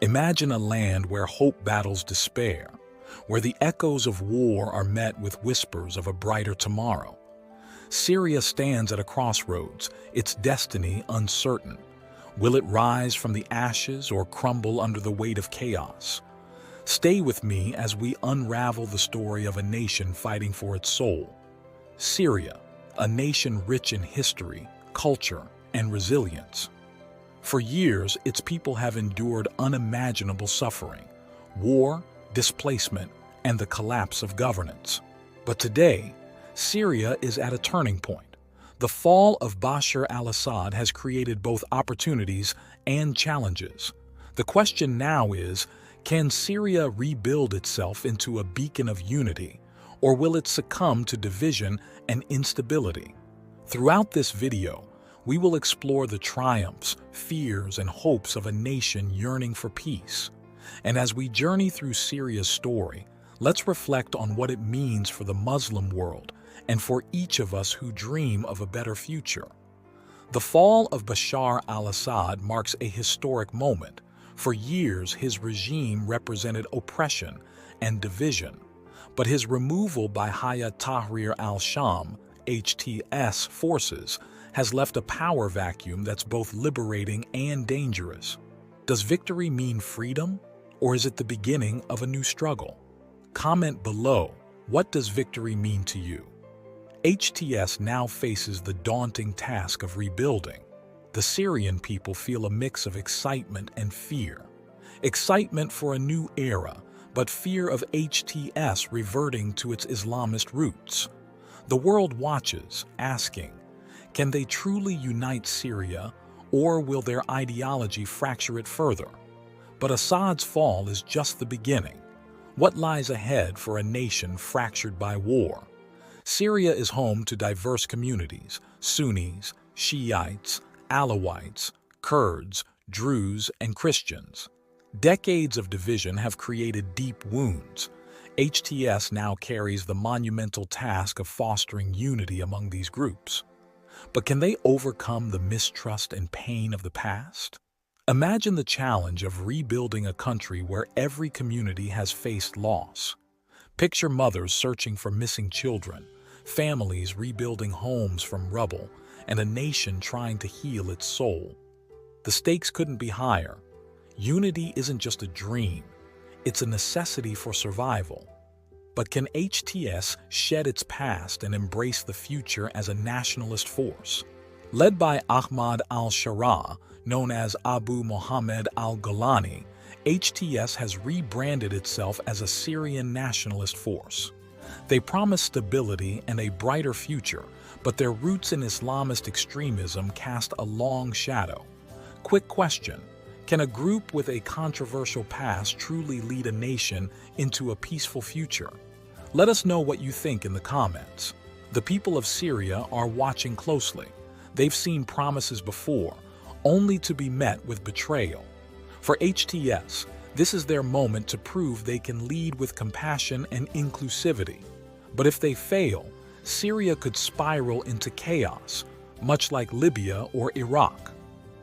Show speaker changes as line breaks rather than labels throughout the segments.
Imagine a land where hope battles despair, where the echoes of war are met with whispers of a brighter tomorrow. Syria stands at a crossroads, its destiny uncertain. Will it rise from the ashes or crumble under the weight of chaos? Stay with me as we unravel the story of a nation fighting for its soul. Syria, a nation rich in history, culture, and resilience. For years, its people have endured unimaginable suffering, war, displacement, and the collapse of governance. But today, Syria is at a turning point. The fall of Bashar al-Assad has created both opportunities and challenges. The question now is, can Syria rebuild itself into a beacon of unity, or will it succumb to division and instability? Throughout this video, we will explore the triumphs, fears, and hopes of a nation yearning for peace. And as we journey through Syria's story, let's reflect on what it means for the Muslim world and for each of us who dream of a better future. The fall of Bashar al-Assad marks a historic moment. For years, his regime represented oppression and division, but his removal by Hayat Tahrir al-Sham, HTS forces, has left a power vacuum that's both liberating and dangerous. Does victory mean freedom, or is it the beginning of a new struggle? Comment below, what does victory mean to you? HTS now faces the daunting task of rebuilding. The Syrian people feel a mix of excitement and fear. Excitement for a new era, but fear of HTS reverting to its Islamist roots. The world watches, asking, can they truly unite Syria, or will their ideology fracture it further? But Assad's fall is just the beginning. What lies ahead for a nation fractured by war? Syria is home to diverse communities: Sunnis, Shiites, Alawites, Kurds, Druze, and Christians. Decades of division have created deep wounds. HTS now carries the monumental task of fostering unity among these groups. But can they overcome the mistrust and pain of the past? Imagine the challenge of rebuilding a country where every community has faced loss. Picture mothers searching for missing children, families rebuilding homes from rubble, and a nation trying to heal its soul. The stakes couldn't be higher. Unity isn't just a dream, it's a necessity for survival. But can HTS shed its past and embrace the future as a nationalist force? Led by Ahmed al-Sharaa, known as Abu Mohammed al-Jolani, HTS has rebranded itself as a Syrian nationalist force. They promise stability and a brighter future, but their roots in Islamist extremism cast a long shadow. Quick question: can a group with a controversial past truly lead a nation into a peaceful future? Let us know what you think in the comments. The people of Syria are watching closely. They've seen promises before, only to be met with betrayal. For HTS, this is their moment to prove they can lead with compassion and inclusivity. But if they fail, Syria could spiral into chaos, much like Libya or Iraq.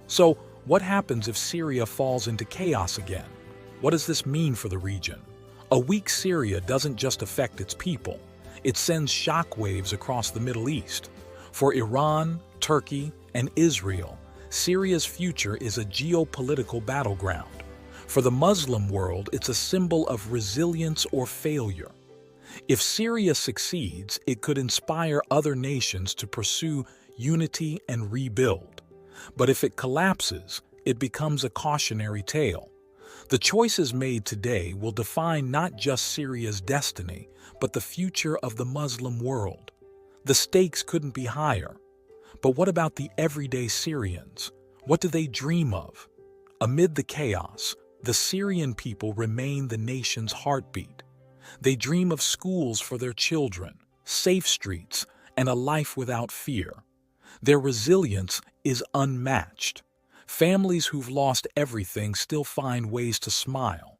So, what happens if Syria falls into chaos again? What does this mean for the region? A weak Syria doesn't just affect its people, it sends shockwaves across the Middle East. For Iran, Turkey, and Israel, Syria's future is a geopolitical battleground. For the Muslim world, it's a symbol of resilience or failure. If Syria succeeds, it could inspire other nations to pursue unity and rebuild. But if it collapses, it becomes a cautionary tale. The choices made today will define not just Syria's destiny, but the future of the Muslim world. The stakes couldn't be higher. But what about the everyday Syrians? What do they dream of? Amid the chaos, the Syrian people remain the nation's heartbeat. They dream of schools for their children, safe streets, and a life without fear. Their resilience is unmatched. Families who've lost everything still find ways to smile.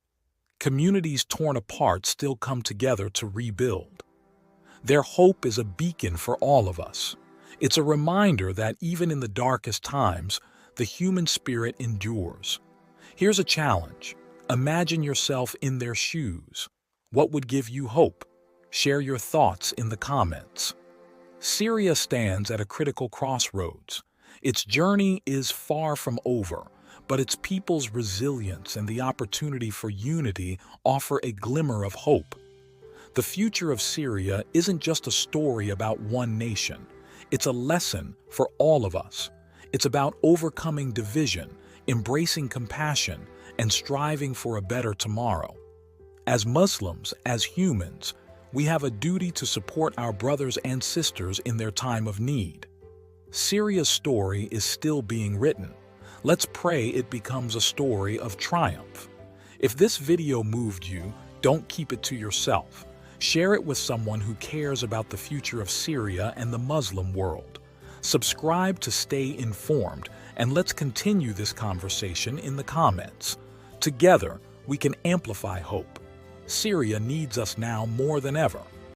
Communities torn apart still come together to rebuild. Their hope is a beacon for all of us. It's a reminder that even in the darkest times, the human spirit endures. Here's a challenge. Imagine yourself in their shoes. What would give you hope? Share your thoughts in the comments. Syria stands at a critical crossroads. Its journey is far from over, but its people's resilience and the opportunity for unity offer a glimmer of hope. The future of Syria isn't just a story about one nation. It's a lesson for all of us. It's about overcoming division, embracing compassion, and striving for a better tomorrow. As Muslims, as humans, we have a duty to support our brothers and sisters in their time of need. Syria's story is still being written. Let's pray it becomes a story of triumph. If this video moved you, don't keep it to yourself. Share it with someone who cares about the future of Syria and the Muslim world. Subscribe to stay informed, and let's continue this conversation in the comments. Together, we can amplify hope. Syria needs us now more than ever.